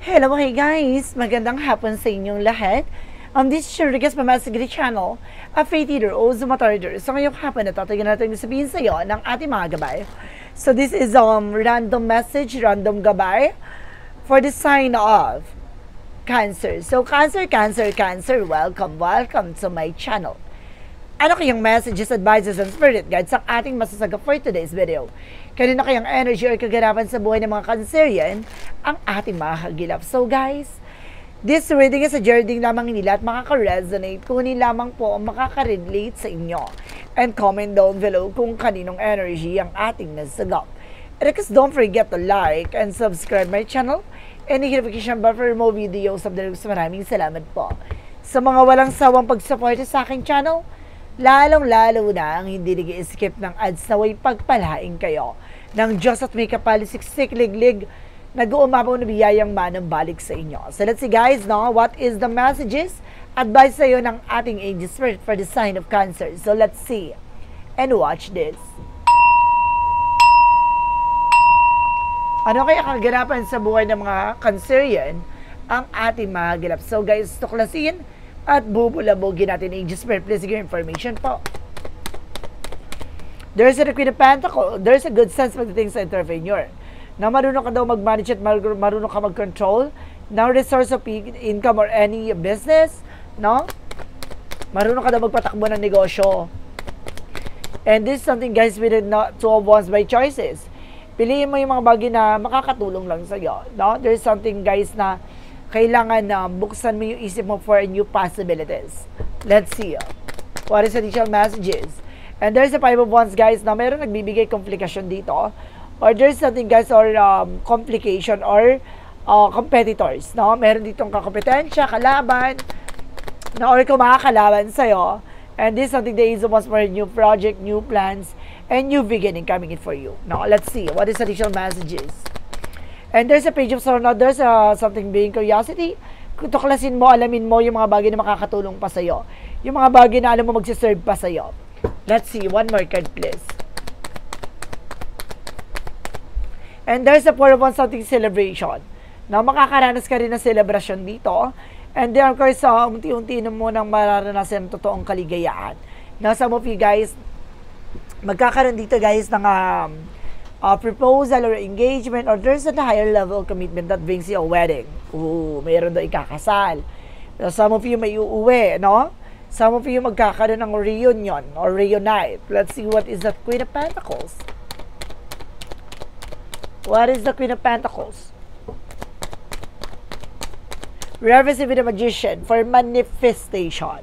Hello, hey guys! Magandang hapon sa inyong lahat. This is Rodriguez Pamasigri Channel, a faith eater o Zumatarder. So ngayong hapon na tatagan natin sabihin sa iyo ng ating mga gabay. So this is random message, random gabay for the sign of Cancer. So Cancer, welcome to my channel. Ano kayong messages, advices, and spirit guides ang ating masasaga for today's video? Kanina kayang energy or kaganapan sa buhay ng mga Cancerian ang ating mahagilap. So guys, this reading is a journey lamang nila at makaka-resonate kung lamang po ang makaka-relate sa inyo. And comment down below kung kaninong energy ang ating nasagap. And because don't forget to like and subscribe my channel and notification bell for more videos of the news. Maraming salamat po sa mga walang sawang pag-support sa aking channel. Lalong-lalo na ang hindi nag-i-skip ng ads na way pagpalain kayo ng Diyos at may kapalisiksik liglig nag-uumapaw na biyayang manang balik sa inyo. So let's see guys, no? What is the messages? Advice sa'yo ng ating angel spirit for the sign of Cancer. So let's see and watch this. Ano kaya kaganapan sa buhay ng mga Cancerian ang ating mahagilap? So guys, tuklasin at bubulabogin natin angel spirit. Please give information po. There's a Queen of Pentacles. There's a good sense pagdating sa entrepreneur. Na marunong ka daw mag-manage at marunong ka mag-control ng resource of income or any business. No? Marunong ka daw magpatakbo ng negosyo. And this is something guys with two of wands by choices. Piliin mo yung mga bagay na makakatulong lang sa'yo. No? There's something guys na kailangan na buksan mo yung isip mo for new possibilities. Let's see. What is additional messages? And there's a 5 of wands guys na meron nagbibigay komplikasyon dito. Or there's something guys or complication or competitors. No? Meron ditong kakompetensya, kalaban. Na or kung makakalaban sa'yo. And this is something that is almost for a new project, new plans, and new beginning coming in for you. Now, let's see. What is additional messages? And there's a page of swords. Now, there's something being curiosity. Tuklasin mo, alamin mo yung mga bagay na makakatulong pa sa'yo. Yung mga bagay na alam mo magsiserve pa sa'yo. Let's see. One more card, please. And there's a Four of Wands something celebration. Now, makakaranas ka rin ng celebration dito. And then, of course, unti-unti na mo nang mararanasan ng totoong kaligayahan. Now, some of you guys, magkakaroon dito guys ng proposal or engagement or there's a higher level commitment that brings you a wedding. Ooh, mayroon daw ikakasal. So, some of you may uuwi, no? Some of you magkakaroon ng reunion or reunite. Let's see what is the Queen of Pentacles. What is the Queen of Pentacles? Reverse with the Magician for manifestation.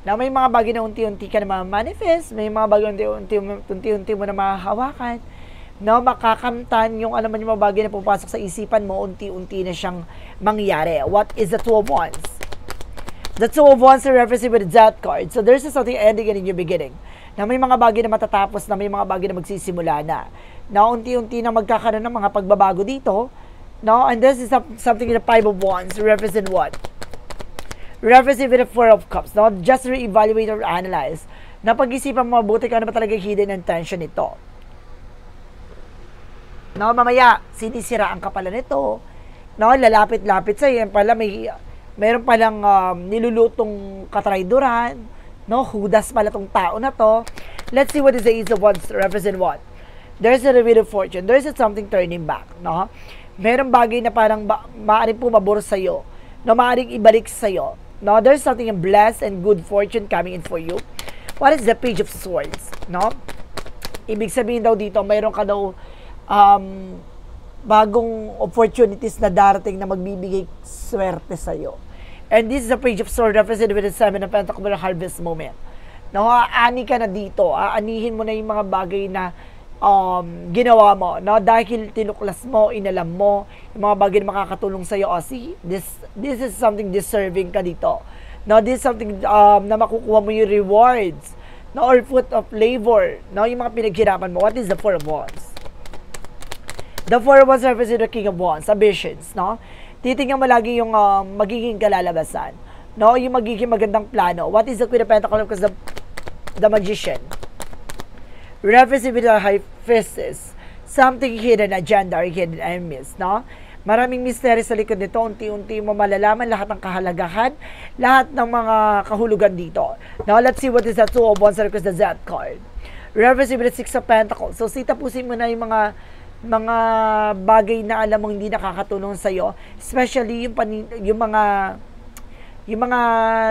Na may mga bagay na unti-unti ka na ma-manifest, may mga bagay na unti-unti mo na mahahawakan. No, makakamtan yung alam mo yung mga bagay na pupasok sa isipan mo, unti-unti na siyang mangyari. What is the Two of Wands? The Two of Wands are represented with the Death card. So there's something ending and a new beginning. Na may mga bagay na matatapos, na may mga bagay na magsisimula na. Na unti-unti na magkakaroon ng mga pagbabago dito. No, and this is something in the Five of Wands. Represent what? Represent with the Four of Cups. No, just re-evaluate or analyze. Na pag-isipan mo mabuti ka na ba talaga hidden intention nito. No, mamaya, sinisiraan ka pala nito. No, lalapit-lapit sa'yo. Meron palang nilulutong katrayduran. No, hudas pala tong tao na to. Let's see what is the Ace of Wands represent what? There's a Wheel of Fortune. There's something turning back. No? Meron bagay na parang maaaring pumabor sa'yo. No, maaaring ibalik sa'yo. No, there's something in blessed and good fortune coming in for you. What is the Page of Swords? No? Ibig sabihin daw dito, mayroon ka daw bagong opportunities na darating na magbibigay swerte sa'yo. And this is a Page of Swords represented with the Seven of Pentacles, harvest moment. No, aani ka na dito. Aanihin mo na yung mga bagay na ginawa mo. No? Dahil tinuklas mo, inalam mo, yung mga bagay na makakatulong sa'yo. Oh, see, this is something deserving ka dito. No, this is something na makukuha mo yung rewards. No, or fruit of labor. No, yung mga pinaghirapan mo. What is the Four of Wands? The Four of Wands represent the King of Wands, ambitions, no? Titingnan mo lagi yung magiging kalalabasan, no? Yung magiging magandang plano. What is the Queen of Pentacles? Because the Magician. Represent with the High Priestess. Something hidden agenda or hidden enemies, no? Maraming mystery sa likod nito. Unti-unti mo malalaman lahat ng kahalagahan, lahat ng mga kahulugan dito. Now, let's see what is that 2 of Wands request the Z card. Reverse with the 6 of Pentacles. So, tapusin mo na yung mga bagay na alam mong hindi nakakatulong sa'yo. Especially yung mga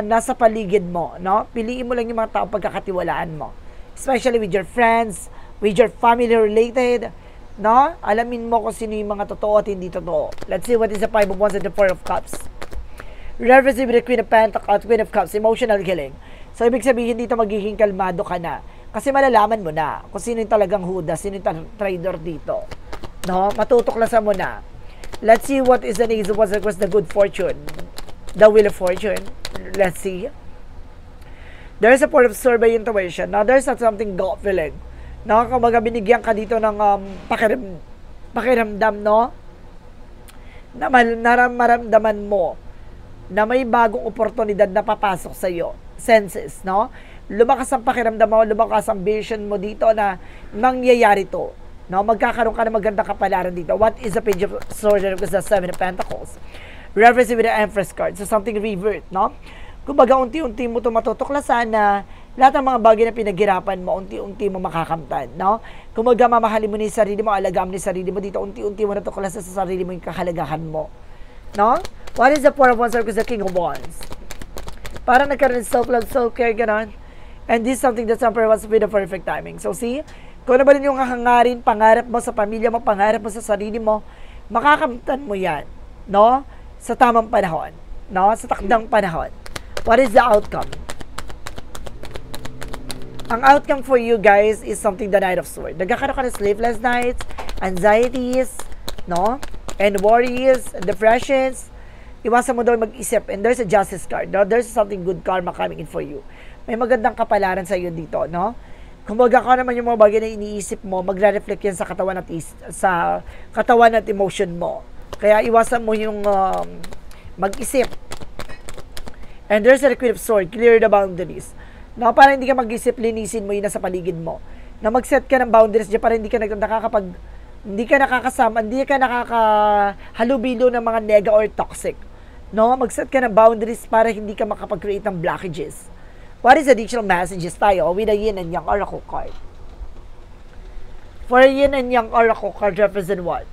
nasa paligid mo, no? Piliin mo lang yung mga tao pagkakatiwalaan mo. Especially with your friends, with your family related, no? Alamin mo kung sino yung mga totoo at hindi totoo. Let's see what is the 5 of Wands and the 4 of Cups. Reverse with the Queen of Pentacles at Queen of Cups, emotional healing. So, ibig sabihin dito magiging kalmado ka na. Kasi malalaman mo na kung sino yung talagang huda, sino yung traitor dito. No? Matutuklasan mo na. Let's see what is the Ace of Wands request the good fortune. The Wheel of Fortune. Let's see. There's a part of survey intuition. Now, there's not something gut feeling. No? Kumbaga binigyan ka dito ng pakiramdam, no? Na maramdaman mo na may bagong oportunidad na papasok sa iyo. Senses, no? Lumakas ang pakiramdam mo, lumakas ang vision mo dito na mangyayari to. No? Magkakaroon ka ng magandang kapalaran dito. What is the Page of Swords request the 7 of Pentacles? Reverse with the Empress card. So, something revert, no? Kumbaga, unti-unti mo ito matutuklasan na lahat ng mga bagay na pinaghirapan mo, unti-unti mo makakamtan, no? Kumbaga, mamahalin mo na yung sarili mo, alagaan mo na yung sarili mo dito, unti-unti mo natuklasan sa sarili mo yung kahalagahan mo, no? What is the 4 of Wands request the King of Wands? Parang nagkaroon ng self-love, self-care, gano'n. And this is something that somebody wants to be the perfect timing. So, see? Kung ano ba rin yung hangarin, pangarap mo sa pamilya mo, pangarap mo sa sarili mo, makakamtan mo yan, no? Sa tamang panahon, no? Sa takdang panahon. What is the outcome? Ang outcome for you guys is something the Knight of Swords. Nagkakaroon ka ng sleepless nights, anxieties, no? And worries, depressions. Iwasan mo daw mag-isip. And there's a Justice card, no? There's something good karma coming in for you. May magandang kapalaran sa iyo dito, no? Kumbaga ka naman yung mga bagay na iniisip mo, magre-reflect yan sa katawan at emotion mo. Kaya iwasan mo yung mag-isip. And there's a Queen of Swords, clear the boundaries. Na para hindi ka mag-isip, linisin mo yun sa paligid mo. Na mag-set ka ng boundaries dyan para hindi ka nakakahalubilo ng mga nega or toxic. No? Mag-set ka ng boundaries para hindi ka makapag-create ng blockages. What is additional messages tayo with a Yin and Yang Oracle card? For a Yin and Yang Oracle card represent what?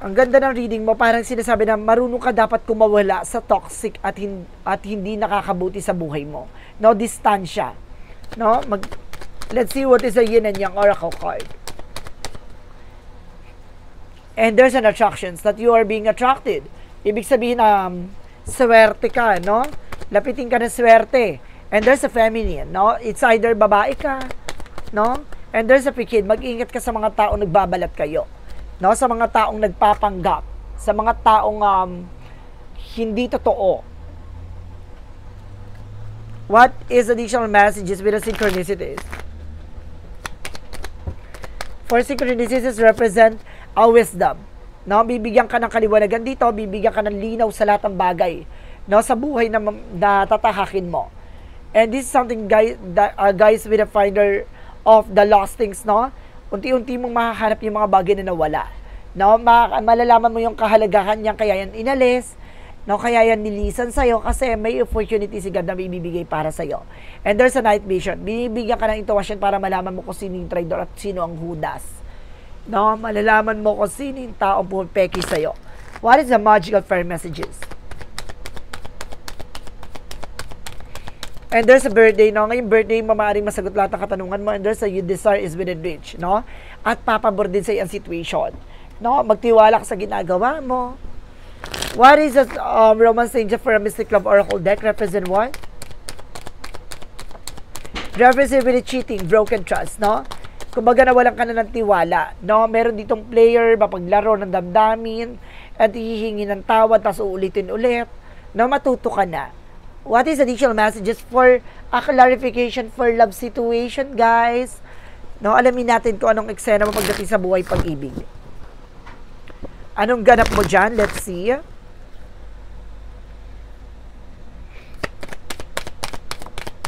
Ang ganda ng reading mo, parang sinasabi na marunong ka dapat kumawala sa toxic at hindi nakakabuti sa buhay mo. No, distansya. No, let's see what is a Yin and Yang Oracle card. And there's an attraction that you are being attracted. Ibig sabihin swerte ka, no? Lapitin ka ng swerte. And there's a feminine, no? It's either babae ka, no? And there's a kid. Mag-ingat ka sa mga taong nagbabalat kayo. No, sa mga taong nagpapanggap, sa mga taong hindi totoo. What is additional messages with the synchronicities? For synchronicities represent a wisdom. No, bibigyan ka ng kaliwanagan dito, bibigyan ka ng linaw sa lahat ng bagay, no, sa buhay na tatahakin mo. And this is something guys with a finder of the lost things, no? Unti-unti mong mahahanap yung mga bagay na nawala. No, malalaman mo yung kahalagahan niyan, kaya yan inalis, no, kaya yan nilisan sa'yo kasi may opportunity si God na may ibibigay para sa'yo. And there's a night vision. Binibigyan ka ng intuition para malaman mo kung sino yung traitor at sino ang hudas. No, malalaman mo kung sino yung taong pumipeki sa'yo. What is the magical fairy messages? And there's a birthday, no? Ngayong birthday, maaaring masagot lahat ng katanungan mo. And there's a you desire is within reach, no? At papabor din sa iyong situation. No? Magtiwala ka sa ginagawa mo. What is the romance angel for a Mystic Love Oracle deck? Represent what? Represent with cheating, broken trust, no? Kumbaga nawalan ka na ng tiwala, no? Meron ditong player, mapaglaro ng damdamin, at hihingi ng tawad, tapos uulitin ulit, no? Matuto ka na. What is additional messages for a clarification for love situation, guys? No, alamin natin kung anong eksena mo pagdating sa buhay pag-ibig. Anong ganap mo dyan? Let's see.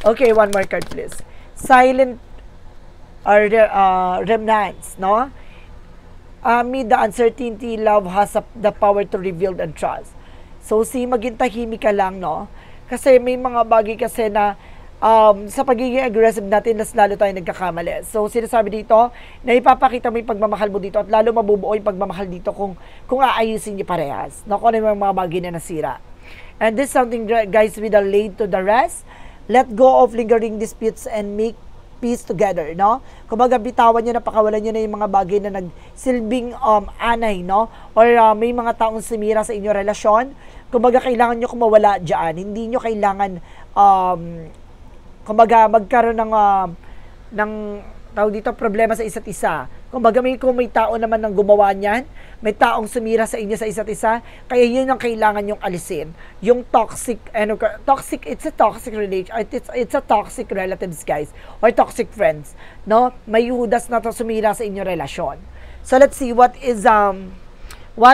Okay, one more card, please. Silent or remnants, no? Amid the uncertainty, love has the power to reveal and trust. So, maging tahimik ka lang, no? Kasi may mga bagay kasi na sa pagiging aggressive natin, mas lalo tayo nagkakamali. So, sinasabi dito na ipapakita mo yung pagmamahal mo dito at lalo mabubuo yung pagmamahal dito kung aayusin niyo parehas. No? Kung ano yung mga bagay na nasira. And this is something, guys, with a laid to the rest. Let go of lingering disputes and make peace together, no? Kumbaga, bitawan nyo na, pakawalan nyo na yung mga bagay na nagsilbing anay, no? Or may mga taong sumira sa inyong relasyon. Kumbaga, kailangan nyo kumawala dyan. Hindi nyo kailangan, kumbaga, magkaroon ng tawag dito, problema sa isa't isa. Kumbaga, kung may tao naman nang gumawa niyan, may taong sumira sa inyo sa isa't isa, kaya yun ang kailangan yung alisin. Yung toxic, it's a toxic relation, it's a toxic relatives, guys, or toxic friends, no? May hudas na to sumira sa inyong relasyon. So, let's see what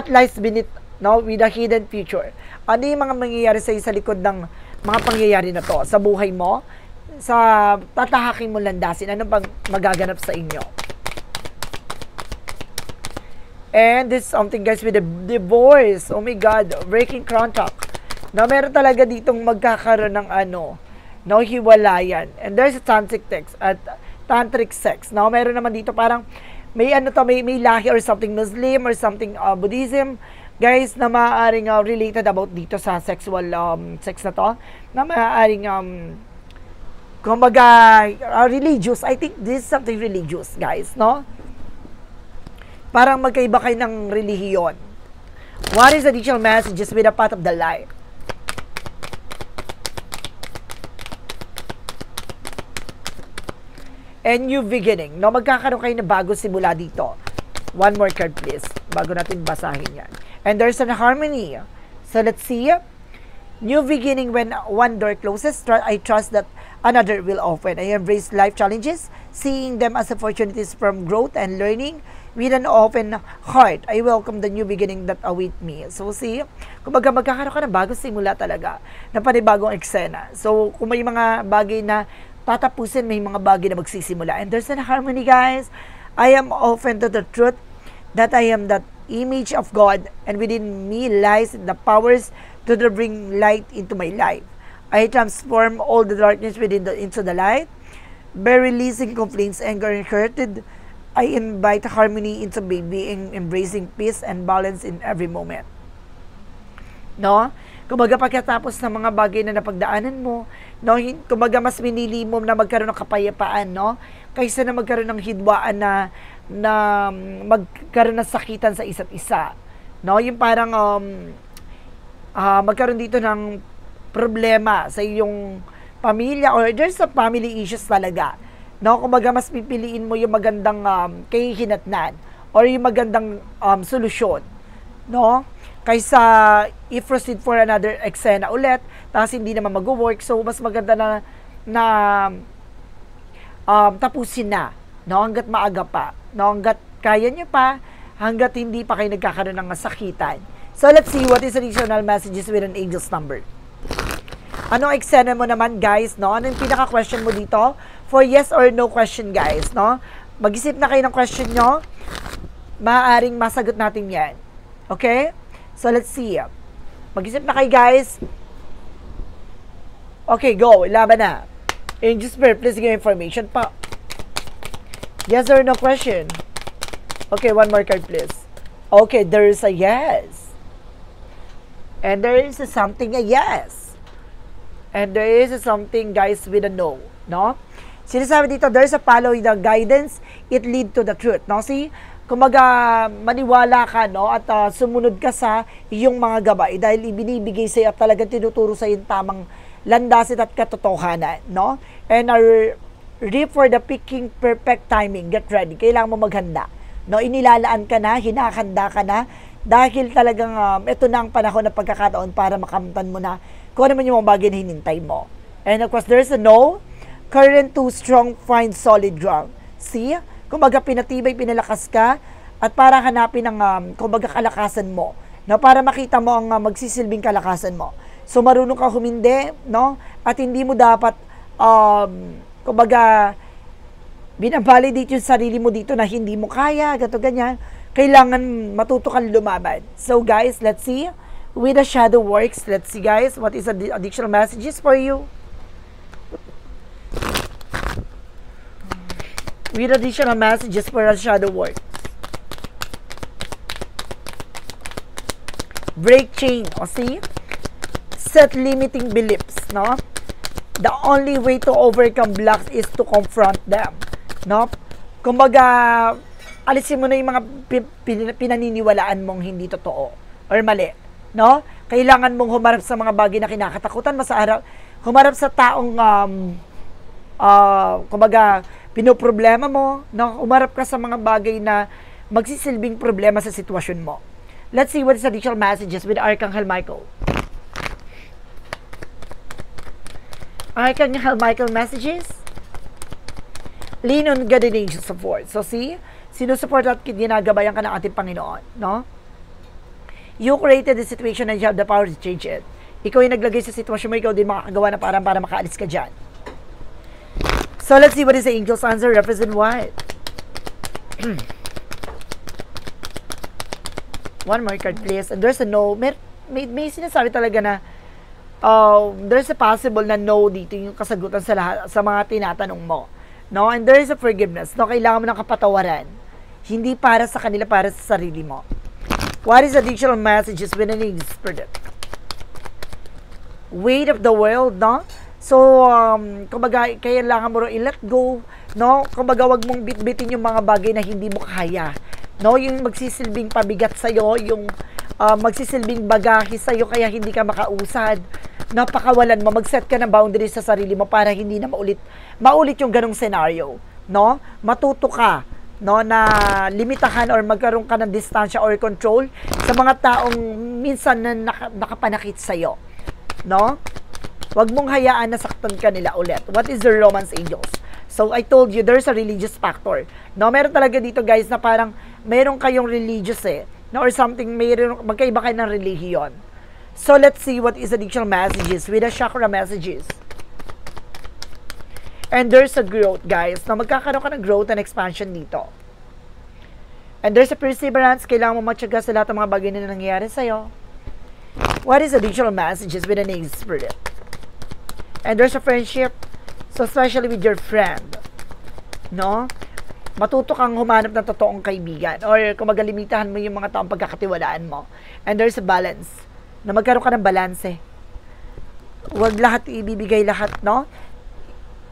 lies beneath, no, with a hidden future. Ano yung mga mangyayari sa likod ng mga pangyayari na to sa buhay mo, sa tatahaking mo landasin, ano bang magaganap sa inyo? And this is something, guys, with the divorce. Oh my God, breaking contract. Na meron talaga ditong magkakaroon ng no, hiwalayan. And there's a tantric text at tantric sex. Now, meron naman dito parang may may lahi or something Muslim or something Buddhism, guys, na maaaring related about dito sa sexual sex na to, na maaaring kumbaga, religious. I think this is something religious, guys, no? Parang magkaiba kayo ng relihiyon. What is the additional messages with the path of the light? And new beginning, no? Magkakaroon kayo na bago simula dito. One more card, please, bago natin basahin yan. And there's an harmony. So, let's see. New beginning, when one door closes, I trust that another will open. I embrace life challenges, seeing them as opportunities from growth and learning. With an open heart, I welcome the new beginning that await me. So, see, kumbaga magkakaroon ka ng bagong simula talaga, na panibagong eksena. So, kung may mga bagay na tatapusin, may mga bagay na magsisimula. And there's an harmony, guys. I am open to the truth that I am that image of God, and within me lies the powers to bring light into my life. I transform all the darkness into the light. By releasing complaints, anger, and hurted, I invite harmony into my being, embracing peace and balance in every moment. No? Kumbaga, pagkatapos ng mga bagay na napagdaanan mo, no, kumbaga, mas minili mo na magkaroon ng kapayapaan, no? Kaysa na magkaroon ng hidwaan na magkaroon ng sakitan sa isa't isa. No? Yung parang magkaroon dito ng problema sa iyong pamilya, or there's a family issues talaga. No, kumbaga mas pipiliin mo yung magandang kahihinatnan or yung magandang solusyon, no? Kaysa i-proceed for another eksena ulit, tapos hindi naman mag-work. So, mas maganda na tapusin na, no? Hanggat maaga pa, no? Hanggat kaya nyo pa, hanggat hindi pa kayo nagkakaroon ng masakitan. So, let's see what is additional messages with an angel's number. Anong eksena mo naman, guys, no? Anong pinaka-question mo dito? For yes or no question, guys, no? Mag-isip na kayo ng question nyo. Maaaring masagot natin yan. Okay? So, let's see. Mag-isip na kayo, guys. Okay, go. Laban na. Angel Spirit, please give information pa. Yes or no question? Okay, one more card, please. Okay, there is a yes. And there is something a yes. And there is something, guys, with a no. No? Sinasabi dito, there's a follow the guidance, it lead to the truth. No? See? Kumaga, maniwala ka, no? At sumunod ka sa iyong mga gabay dahil ibinibigay sa'yo at talagang tinuturo sa'yo yung tamang landasin at katotohanan. No? And ready for the picking perfect timing. Get ready. Kailangan mo maghanda. No? Inilalaan ka na, hinahanda ka na dahil talagang ito na ang panahon na pagkakataon para makamtan mo na kung ano man yung mga bagay na hinintay mo. And of course, there's a no. Current too strong, find solid ground. See? Kumbaga, pinatibay, pinalakas ka, at para hanapin ang, kumbaga, kalakasan mo. No? Para makita mo ang magsisilbing kalakasan mo. So, marunong ka humindi, no? At hindi mo dapat, kumbaga, binabalidate yung sarili mo dito na hindi mo kaya, gato ganyan. Kailangan matuto kang lumaban. So guys, let's see. With the shadow works, let's see guys, what is the additional messages for you? With additional messages for the shadow work. Break chain, o see? Set limiting beliefs, no? The only way to overcome blocks is to confront them, no? Kumbaga, alisin mo na yung mga pinaniniwalaan mong hindi totoo or mali, no? Kailangan mong humarap sa mga bagay na kinakatakutan mo sa harap, humarap sa taong kumbaga pinoproblema mo, no? Humarap ka sa mga bagay na magsisilbing problema sa sitwasyon mo. Let's see what is additional messages with Archangel Michael. Archangel Michael messages. Lean on God and angel support. So see, sinusuport at ginagabayan ka ng ating Panginoon, no? You created the situation and you have the power to change it. Ikaw yung naglagay sa sitwasyon mo, ikaw din makakagawa na para makaalis ka dyan. So let's see what is the angel's answer. Represent what? One more card please. And there's a no. May sinasabi talaga na there's a possible na no dito yung kasagutan sa lahat, sa mga tinatanong mo. No? And there is a forgiveness. No? Kailangan mo ng kapatawaran. Hindi para sa kanila, para sa sarili mo. What is additional messages with an angel spirit? Weight of the world, no? So, kumbaga, kailangan mo rin i-let go, no? Kumbaga, wag mong bitbitin yung mga bagay na hindi mo kaya. No, yung magsisilbing pabigat sa'yo, yung magsisilbing bagahe sa'yo kaya hindi ka makausad. Napakawalan mo, mag-set ka ng boundaries sa sarili mo para hindi na maulit yung ganong scenario. No? Matuto ka, no, na limitahan or magkaroon ka ng distansya or control sa mga taong minsan na nakapanakit sa'yo. No? Wag mong hayaan na saktan ka nila ulit. What is the romance angels? So, I told you, there's a religious factor. No, meron talaga dito guys na parang meron kayong religious no, or something, magkaiba kayo ng relihiyon. So, let's see what is additional messages with the chakra messages. And there's a growth guys. No, magkakaroon ka ng growth and expansion dito. And there's a perseverance. Kailangan mo matyaga sa lahat ng mga bagay na nangyayari sa'yo. What is additional messages with an angel spirit? And there's a friendship. So, especially with your friend, no? Matuto kang humanap ng totoong kaibigan or kung magalimitahan mo yung mga taong pagkakatiwalaan mo. And there's a balance. Na magkaroon ka ng balance. Huwag lahat ibibigay lahat, no?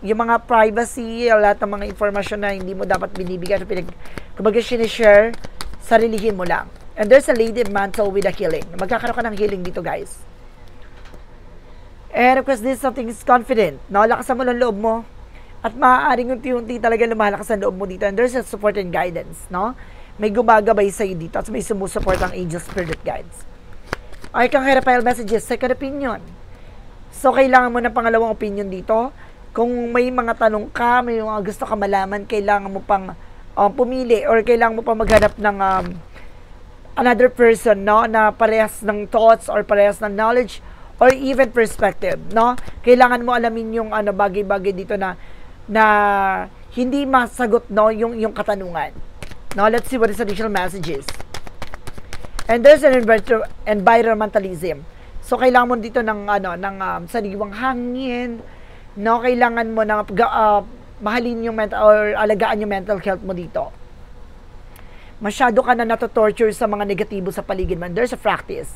Yung mga privacy, lahat ng mga informasyon na hindi mo dapat binibigay, kumbaga sinishare, sarilihin mo lang. And there's a lady mantle with a healing. Magkakaroon ka ng healing dito, guys. And of course, this something is confident. No? Lakasan mo ng loob mo. At maaaring unti-unti talaga lumalakas ang loob mo dito. And there's a support and guidance. No? May gumagabay sa'yo dito. At may sumusupport ang angel spirit guides. Archangel Raphael messages, second opinion. So, kailangan mo ng pangalawang opinion dito. Kung may mga tanong ka, may mga gusto ka malaman, kailangan mo pang pumili or kailangan mo pang maghanap ng another person, no? Na parehas ng thoughts or parehas ng knowledge or even perspective, no? Kailangan mo alamin yung bagay-bagay dito na hindi masagot, no, yung katanungan. No, let's see what is additional messages. And there's an environmentalism. So kailangan mo dito ng sariwang hangin, no? Kailangan mo ng mahalin yung mental or alagaan yung mental health mo dito. Masyado ka na nato-torture sa mga negatibo sa paligid mo. There's a practice.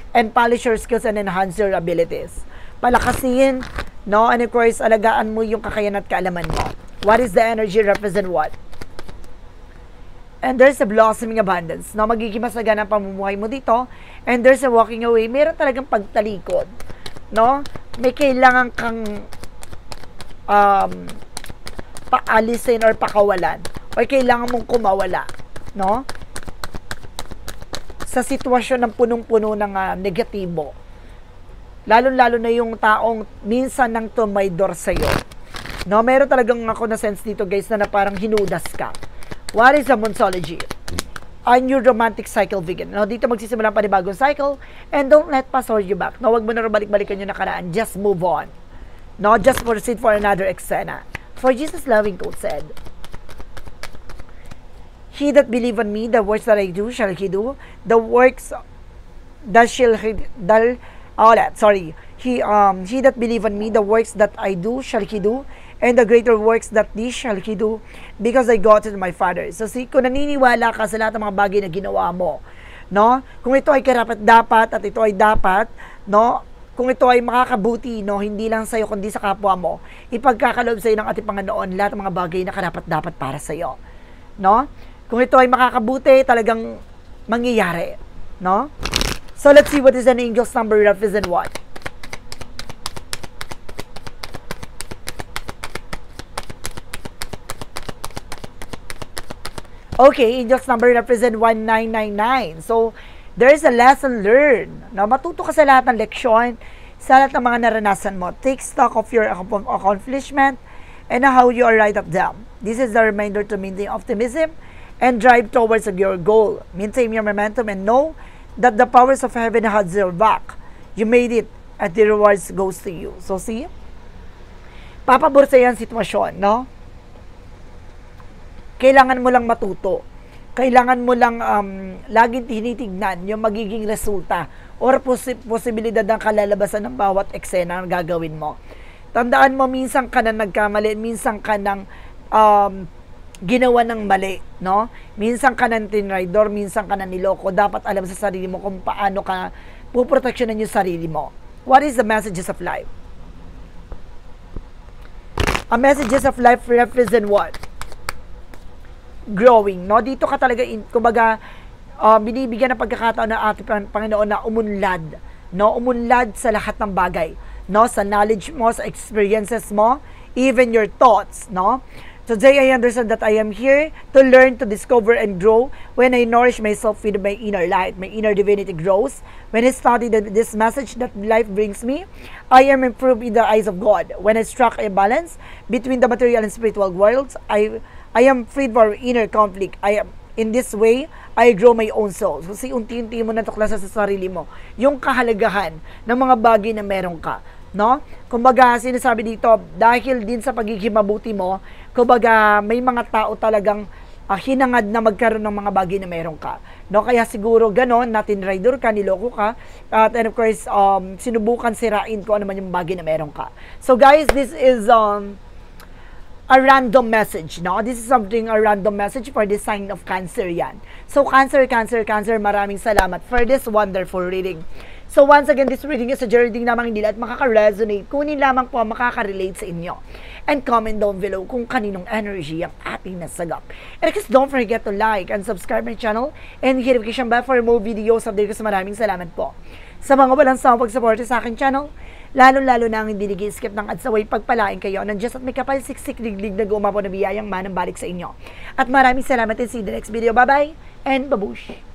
And polish your skills and enhance your abilities. Palakasin, no? And of course, alagaan mo yung kakayahan at kaalaman mo. What is the energy represent what? And there's a blossoming abundance, no? Magiging masagana ang pamumuhay mo dito. And there's a walking away. Meron talagang pagtalikod, no? May kailangan kang paalisin or pakawalan. O kailangan mong kumawala, no? Sa sitwasyon ng punong-puno ng negatibo. Lalo-lalo na yung taong minsan nang tumaydor sa'yo. No, meron talagang ako na sense dito guys na parang hinudas ka. What is a Monsology? A new romantic cycle begin. No, dito magsisimula ang panibagong cycle and don't let past hold you back. No, wag mo na balik-balikan yung nakaraan. Just move on. No, just proceed for another eksena. For Jesus loving quote said, He that believe on me, the works that I do shall he do. The works that shall he he that believe on me, the works that I do shall he do, and the greater works that these shall he do, because I go to my Father. So kung naniniwala ka sa lahat ng mga bagay na ginawa mo, no? Kung ito ay karapat-dapat at ito ay dapat, no? Kung ito ay makakabuti, no, hindi lang sa'yo kundi sa kapwa mo, ipagkakaloob sa'yo ng ating Panginoon lahat ng mga bagay na karapat-dapat para sa'yo, no? Kung ito ay makakabuti, talagang mangyayari, no? So let's see what is an angel's number represent what. Okay, angel's number represent 1999. So, there's a lesson learned. No? Matuto ka sa lahat ng leksyon, sa lahat ng mga naranasan mo. Take stock of your accomplishment and how you arrived at them. This is the reminder to maintain optimism and drive towards your goal. Maintain your momentum and know that the powers of heaven has your back. You made it and the rewards goes to you. So, see? Papabor sa yan sitwasyon, no? Kailangan mo lang matuto. Kailangan mo lang laging tinitignan yung magiging resulta or posibilidad ng kalalabasan ng bawat eksena na gagawin mo. Tandaan mo, minsan ka na nagkamali, minsan ka nang ginawa ng mali, no? Minsan ka nang tinraidor, minsan ka nang niloko. Dapat alam sa sarili mo kung paano ka puproteksyonan yung sarili mo. What is the messages of life? A messages of life represent what? Growing, no? Dito ka talaga, kumbaga, binibigyan ng pagkakataon ng ating Panginoon na umunlad, no? Umunlad sa lahat ng bagay, no? Sa knowledge mo, sa experiences mo, even your thoughts, no? Today, I understand that I am here to learn, to discover, and grow. When I nourish myself with my inner light, my inner divinity grows. When I study this message that life brings me, I am improved in the eyes of God. When I struck a balance between the material and spiritual worlds, I am freed from inner conflict. In this way, I grow my own soul. So, unti-unti mo natuklasan sa sarili mo yung kahalagahan ng mga bagay na meron ka, no? Kumbaga, sinasabi dito, dahil din sa pagiging mabuti mo, kumbaga, may mga tao talagang hinangad na magkaroon ng mga bagay na meron ka, no? Kaya siguro ganon, natin rider ka, niloko ka, and of course, sinubukan sirain ko ano man yung bagay na meron ka. So guys, this is a random message, no? This is a random message for the sign of Cancer yan. So, Cancer, maraming salamat for this wonderful reading. So, once again, this reading is a reading namang hindi lahat makaka-resonate. Kunin lamang po ang makaka-relate sa inyo. And comment down below kung kaninong energy ang ating nasagap. And guys, don't forget to like and subscribe my channel and hit notification bell for more videos update ko. Maraming salamat po sa mga walang sawang pag-support sa aking channel. Lalo-lalo na ang hindi nag-skip ng adsaway pagpalain kayo ng Diyos at may kapal siksik liglig na gumapo na biyayang manang balik sa inyo. At maraming salamat and see you in the next video. Bye-bye and babush!